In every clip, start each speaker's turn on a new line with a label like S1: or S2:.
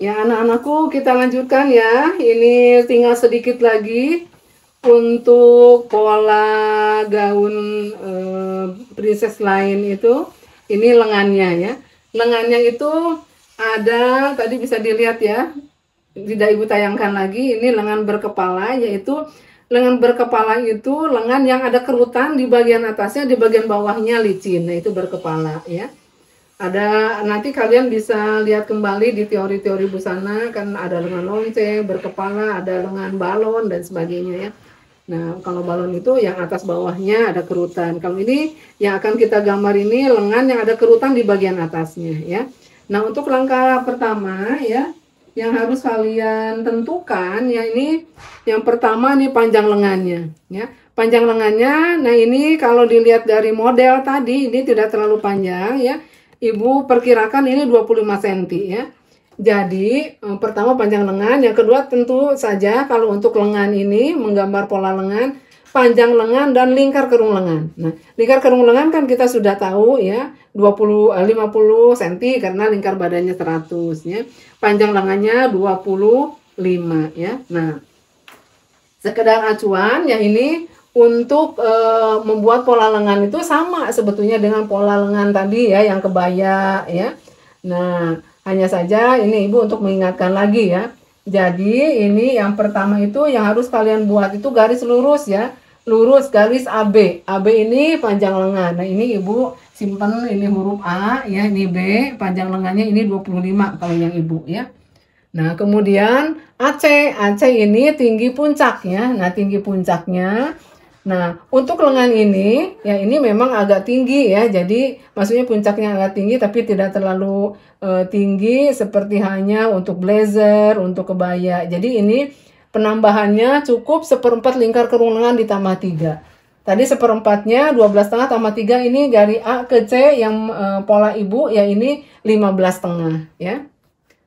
S1: Ya, anak-anakku, kita lanjutkan ya. Ini tinggal sedikit lagi untuk pola gaun princess lain itu. Ini lengannya ya. Lengannya itu ada, tadi bisa dilihat ya. Tidak ibu tayangkan lagi. Ini lengan berkepala, yaitu lengan berkepala itu lengan yang ada kerutan di bagian atasnya, di bagian bawahnya licin. Nah, itu berkepala ya. Ada, nanti kalian bisa lihat kembali di teori-teori busana, kan ada lengan lonceng, berkepala, ada lengan balon dan sebagainya ya. Nah, kalau balon itu yang atas bawahnya ada kerutan. Kalau ini yang akan kita gambar ini lengan yang ada kerutan di bagian atasnya ya. Nah, untuk langkah pertama ya, yang harus kalian tentukan ya, ini yang pertama nih panjang lengannya ya. Panjang lengannya, nah ini kalau dilihat dari model tadi ini tidak terlalu panjang ya. Ibu perkirakan ini 25 cm ya. Jadi pertama panjang lengan, yang kedua tentu saja kalau untuk lengan ini menggambar pola lengan, panjang lengan dan lingkar kerung lengan. Nah, lingkar kerung lengan kan kita50 cm karena lingkar badannya 100 ya. Panjang lengannya 25 ya. Nah, sekedar acuan ya, ini untuk membuat pola lengan itu sama sebetulnya dengan pola lengan tadi ya, yang kebaya ya. Nah, hanya saja ini ibu untuk mengingatkan lagi ya. Jadi ini yang pertama itu yang harus kalian buat itu garis lurus ya. Lurus garis AB. AB ini panjang lengan. Nah, ini ibu simpan, ini huruf A ya, ini B, panjang lengannya ini 25 kalau yang ibu ya. Nah, kemudian AC. AC ini tinggi puncak ya. Nah, tinggi puncaknya. Nah, untuk lengan ini, ya ini memang agak tinggi ya. Jadi, maksudnya puncaknya agak tinggi tapi tidak terlalu tinggi seperti hanya untuk blazer, untuk kebaya. Jadi, ini penambahannya cukup 1/4 lingkar kerung lengan ditambah 3. Tadi 1/4-nya 12,5 tambah 3, ini dari A ke C yang pola ibu ya, ini 15,5 ya.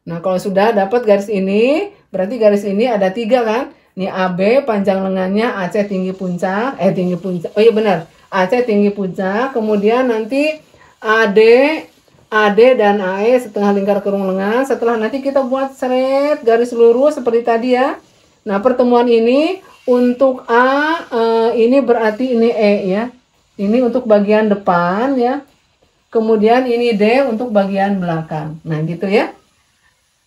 S1: Nah, kalau sudah dapat garis ini, berarti garis ini ada 3 kan? Ini AB panjang lengannya, AC tinggi puncak, tinggi puncak. Oh iya benar, AC tinggi puncak. Kemudian nanti AD, AD dan AE setengah lingkar kerung lengan. Setelah nanti kita buat seret garis lurus seperti tadi ya. Nah, pertemuan ini untuk A, ini berarti ini E ya. Ini untuk bagian depan ya. Kemudian ini D untuk bagian belakang. Nah, gitu ya.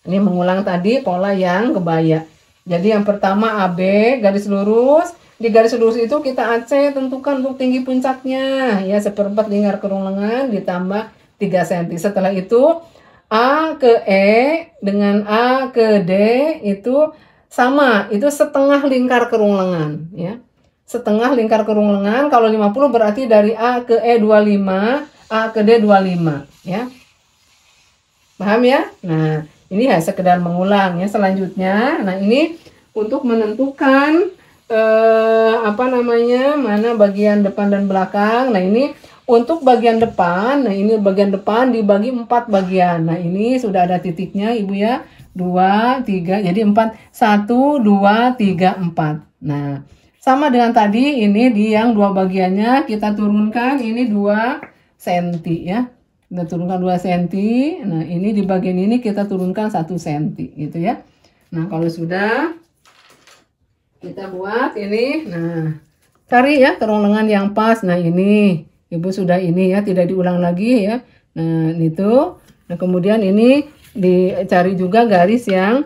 S1: Ini mengulang tadi pola yang kebaya. Jadi yang pertama AB garis lurus, di garis lurus itu kita AC tentukan untuk tinggi puncaknya ya, 1/4 lingkar kerung lengan ditambah 3 cm. Setelah itu A ke E dengan A ke D itu sama, itu setengah lingkar kerung lengan ya. Setengah lingkar kerung lengan, kalau 50 berarti dari A ke E 25, A ke D 25 ya. Paham ya? Nah, ini ya sekedar mengulang ya. Selanjutnya, nah ini untuk menentukan mana bagian depan dan belakang. Nah, ini untuk bagian depan. Nah, ini bagian depan dibagi 4 bagian. Nah, ini sudah ada titiknya Ibu ya. 2, 3. Jadi 4, 1, 2, 3, 4. Nah, sama dengan tadi, ini di yang 2 bagiannya kita turunkan ini 2 cm ya. Kita turunkan 2 cm. Nah, ini di bagian ini kita turunkan 1 cm gitu ya. Nah, kalau sudah kita buat ini, nah cari ya kerung lengan yang pas. Nah, ini Ibu sudah ini ya, tidak diulang lagi ya. Nah, itu. Nah, kemudian ini dicari juga garis yang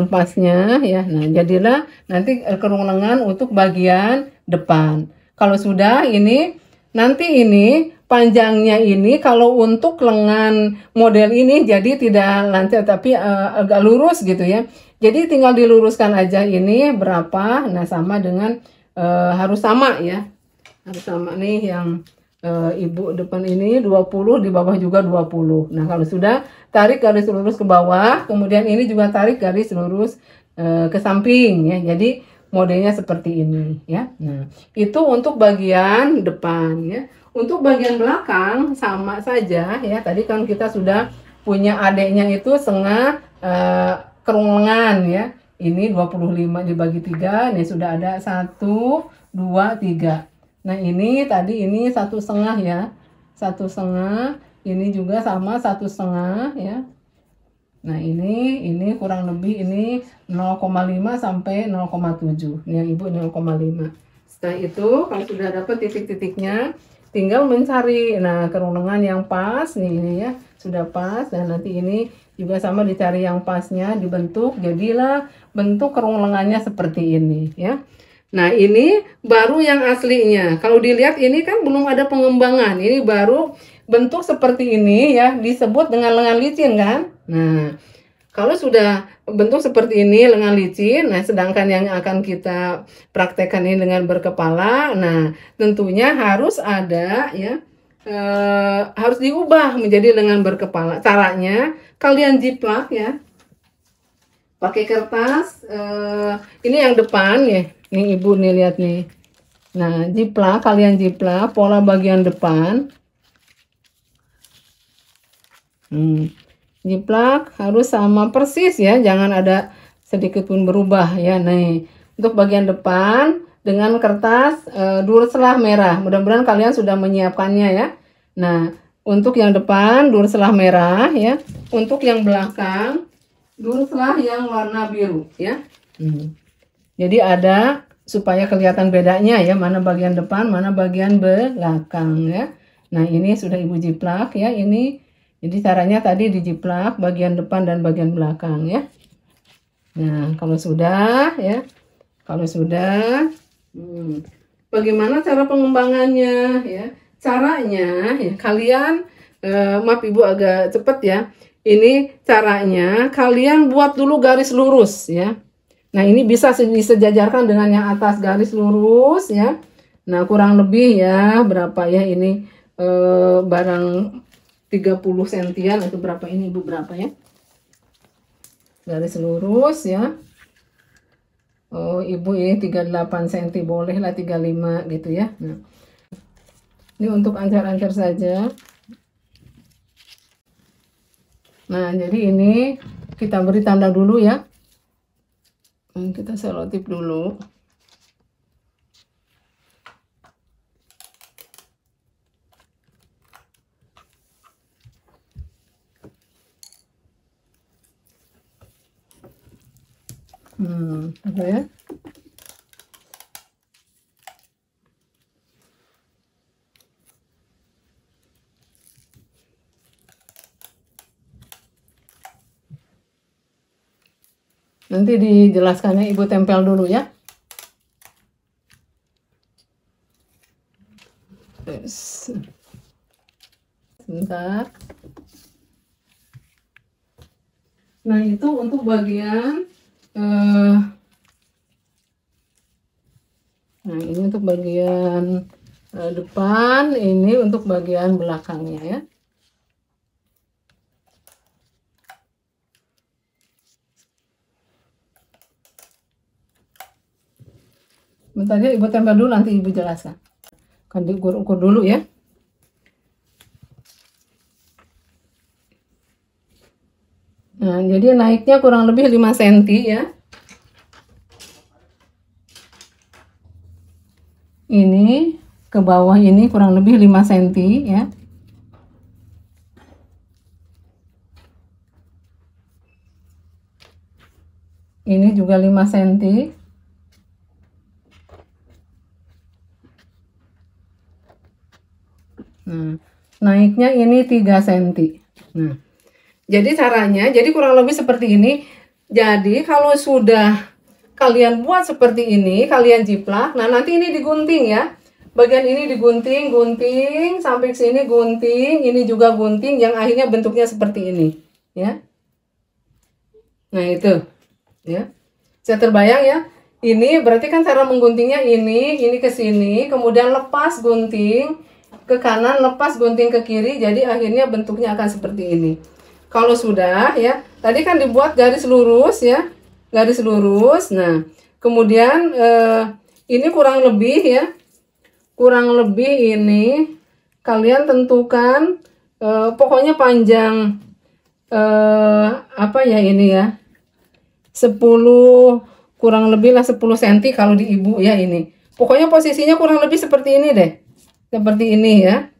S1: pasnya ya. Nah, jadilah nanti kerung lengan untuk bagian depan. Kalau sudah ini, nanti ini panjangnya ini kalau untuk lengan model ini jadi tidak lancip tapi agak lurus gitu ya. Jadi tinggal diluruskan aja ini berapa. Nah, sama dengan harus sama ya. Harus sama nih yang Ibu depan ini 20, di bawah juga 20. Nah, kalau sudah tarik garis lurus ke bawah, kemudian ini juga tarik garis lurus ke samping ya. Jadi modelnya seperti ini ya. Nah, itu untuk bagian depan ya. Untuk bagian belakang sama saja ya. Tadi kan kita sudah punya adeknya itu setengah kerung lengan ya. Ini 25 dibagi 3. Ini sudah ada 1, 2, 3. Nah, ini tadi ini 1,5 ya. 1,5. Ini juga sama 1,5 ya. Nah, ini kurang lebih ini 0,5 sampai 0,7. Ini yang Ibu 0,5. Setelah itu kalau sudah dapat titik-titiknya, tinggal mencari kerung lengan yang pas nih, ini ya, sudah pas. Dan nanti ini juga sama, dicari yang pasnya, dibentuk, jadilah bentuk kerung lengannya seperti ini ya. Nah, ini baru yang aslinya. Kalau dilihat ini kan belum ada pengembangan. Ini baru bentuk seperti ini ya, disebut dengan lengan licin kan. Nah, kalau sudah bentuk seperti ini lengan licin, nah sedangkan yang akan kita praktekkan ini dengan berkepala, nah tentunya harus ada ya, harus diubah menjadi lengan berkepala. Caranya kalian jiplak ya, pakai kertas, ini yang depan ya, nih Ibu nih lihat nih. Nah, jiplak, kalian jiplak pola bagian depan. Jiplak harus sama persis ya, jangan ada sedikit pun berubah ya. Nih, untuk bagian depan dengan kertas Durselah merah. Mudah-mudahan kalian sudah menyiapkannya ya. Nah, untuk yang depan Durselah merah ya. Untuk yang belakang Durselah yang warna biru ya. Jadi ada supaya kelihatan bedanya ya, mana bagian depan, mana bagian belakang ya. Nah, ini sudah Ibu jiplak ya, ini. Jadi caranya tadi dijiplak bagian depan dan bagian belakang ya. Nah, kalau sudah ya, bagaimana cara pengembangannya ya? Caranya ya, kalian maaf Ibu agak cepet ya. Ini caranya kalian buat dulu garis lurus ya. Nah, ini bisa disejajarkan dengan yang atas garis lurus ya. Nah, kurang lebih ya berapa ya ini barang 30 sentian atau berapa ini Ibu, berapa ya? Garis lurus ya. Oh, Ibu ini 38 cm, bolehlah 35 gitu ya. Nah, ini untuk ancar-ancar saja. Nah, jadi ini kita beri tanda dulu ya. Kita selotip dulu. Apa ya? Nanti dijelaskannya Ibu tempel dulu ya. Sebentar. Nah, itu untuk bagian nah, ini untuk bagian depan, ini untuk bagian belakangnya ya. Bentar ya, Ibu tempel dulu, nanti Ibu jelaskan. Kan diukur-ukur dulu ya. Nah, jadi naiknya kurang lebih 5 cm ya. Ini ke bawah ini kurang lebih 5 cm ya. Ini juga 5 cm. Nah, naiknya ini 3 cm. Nah, jadi caranya, jadi kurang lebih seperti ini. Jadi kalau sudah kalian buat seperti ini, kalian jiplak. Nah, nanti ini digunting ya. Bagian ini digunting, gunting, sampai sini gunting, ini juga gunting, yang akhirnya bentuknya seperti ini, ya. Nah, itu, ya. Saya terbayang ya. Ini berarti kan cara mengguntingnya ini ke sini, kemudian lepas gunting ke kanan, lepas gunting ke kiri, jadi akhirnya bentuknya akan seperti ini. Kalau sudah ya, tadi kan dibuat garis lurus ya. Garis lurus. Nah, kemudian ini kurang lebih ya, kurang lebih ini kalian tentukan pokoknya panjang apa ya ini ya, 10 kurang lebih lah 10 cm kalau di Ibu ya ini. Pokoknya posisinya kurang lebih seperti ini deh, seperti ini ya.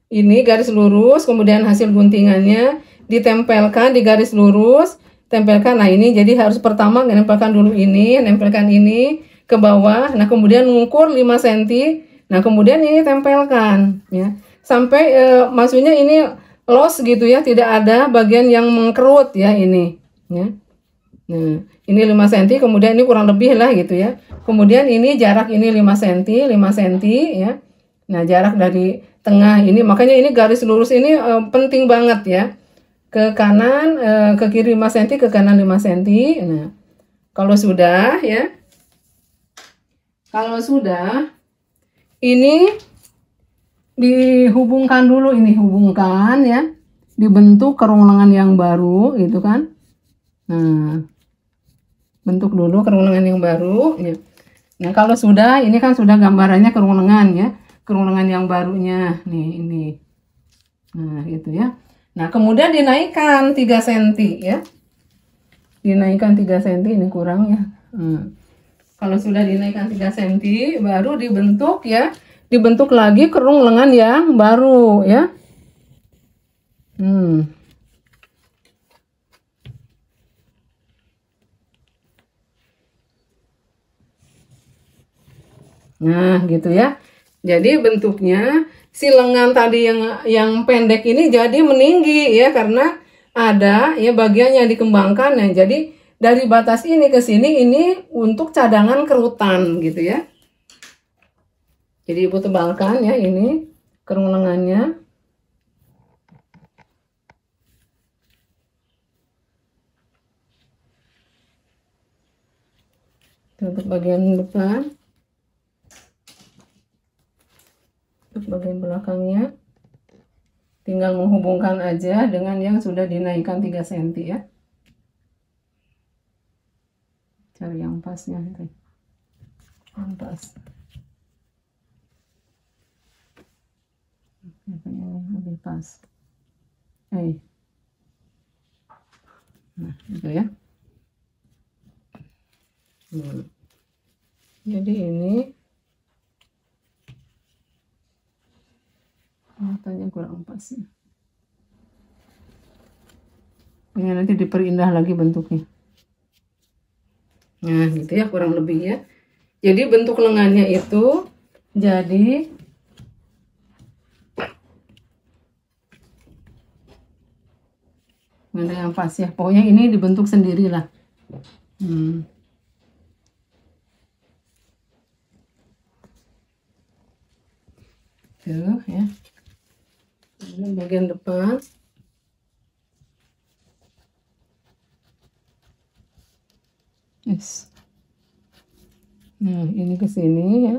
S1: Ini garis lurus, kemudian hasil guntingannya ditempelkan di garis lurus, tempelkan. Nah ini jadi harus pertama nempelkan dulu ini, nempelkan ini ke bawah. Nah kemudian mengukur 5 cm. Nah kemudian ini tempelkan ya. Sampai maksudnya ini los gitu ya, tidak ada bagian yang mengkerut ya ini ya. Nah, ini 5 cm, kemudian ini kurang lebih lah gitu ya. Kemudian ini jarak ini 5 cm, 5 cm ya. Nah, jarak dari tengah ini, makanya ini garis lurus ini penting banget ya. Ke kanan, ke kiri 5 cm, ke kanan 5 cm. Nah, kalau sudah ya. Kalau sudah, ini dihubungkan dulu, ini hubungkan ya. Dibentuk kerung lengan yang baru gitu kan. Nah, bentuk dulu kerung lengan yang baru ya. Nah kalau sudah, ini kan sudah gambarannya kerung lengan ya, kerung lengan yang barunya nih ini. Nah gitu ya. Nah kemudian dinaikkan 3 cm ya, dinaikkan 3 cm, ini kurang ya. Kalau sudah dinaikkan 3 cm baru dibentuk ya, dibentuk lagi kerung lengan yang baru ya. Nah, gitu ya. Jadi bentuknya si lengan tadi yang pendek ini jadi meninggi ya, karena ada ya bagian yang dikembangkan ya. Jadi dari batas ini ke sini ini untuk cadangan kerutan gitu ya. Jadi Ibu tebalkan ya ini kerung lengannya. Untuk bagian depan. Untuk bagian belakangnya tinggal menghubungkan aja dengan yang sudah dinaikkan 3 cm ya. Cari yang pasnya nanti. Yang pas. Yang lebih pas. Nah, gitu ya. Jadi ini matanya kurang pas ya. Ini nanti diperindah lagi bentuknya. Nah gitu ya kurang lebih ya. Jadi bentuk lengannya itu jadi ada yang pas ya. Pokoknya ini dibentuk sendirilah. Tuh ya. Ini bagian depan. Yes. Nah, ini ke sini ya.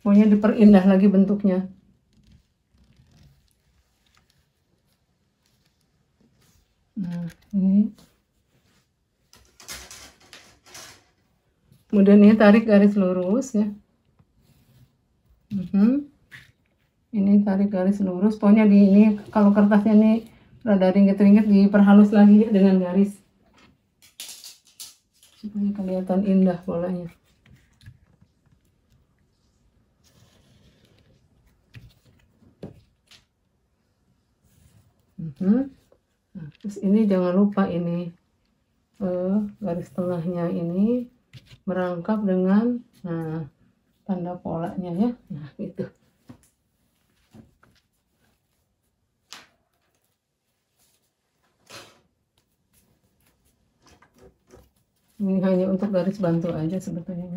S1: Pokoknya diperindah lagi bentuknya. Nah, ini. Kemudian ini tarik garis lurus ya. Ini tarik garis lurus. Pokoknya di ini kalau kertasnya ini rada ringkit-ringkit diperhalus lagi ya dengan garis. Supaya kelihatan indah polanya. Nah, terus ini jangan lupa ini garis tengahnya ini merangkap dengan tanda polanya ya. Nah itu. Ini hanya untuk garis bantu aja sebetulnya.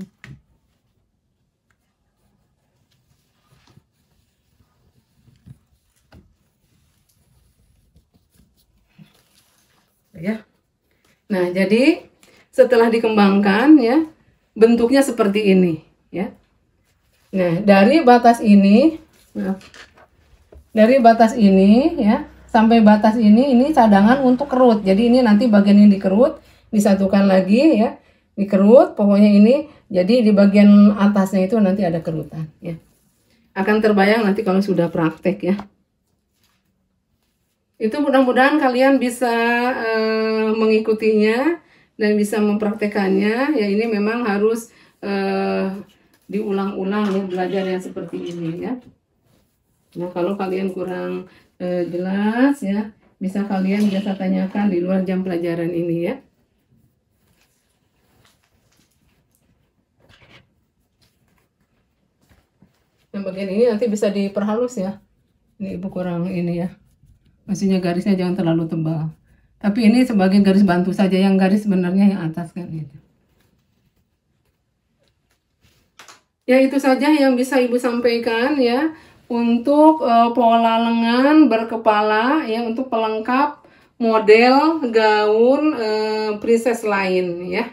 S1: Ya. Nah, jadi setelah dikembangkan ya, bentuknya seperti ini ya. Nah, dari batas ini ya sampai batas ini cadangan untuk kerut. Jadi ini nanti bagian ini dikerut, disatukan lagi ya, dikerut. Pokoknya ini jadi di bagian atasnya itu nanti ada kerutan ya. Akan terbayang nanti kalau sudah praktek ya. Itu mudah-mudahan kalian bisa mengikutinya dan bisa mempraktekannya ya. Ini memang harus diulang-ulang ya, belajar yang seperti ini ya. Nah kalau kalian kurang jelas ya, bisa kalian biasa tanyakan di luar jam pelajaran ini ya. Yang bagian ini nanti bisa diperhalus ya. Ini ibu kurang ini ya. Maksudnya garisnya jangan terlalu tebal. Tapi ini sebagai garis bantu saja, yang garis sebenarnya yang atas kan gitu. Ya itu saja yang bisa Ibu sampaikan ya untuk pola lengan berkepala ya, untuk pelengkap model gaun princess lain ya.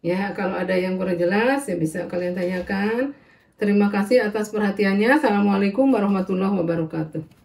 S1: Ya, kalau ada yang kurang jelas ya bisa kalian tanyakan. Terima kasih atas perhatiannya. Assalamualaikum warahmatullahi wabarakatuh.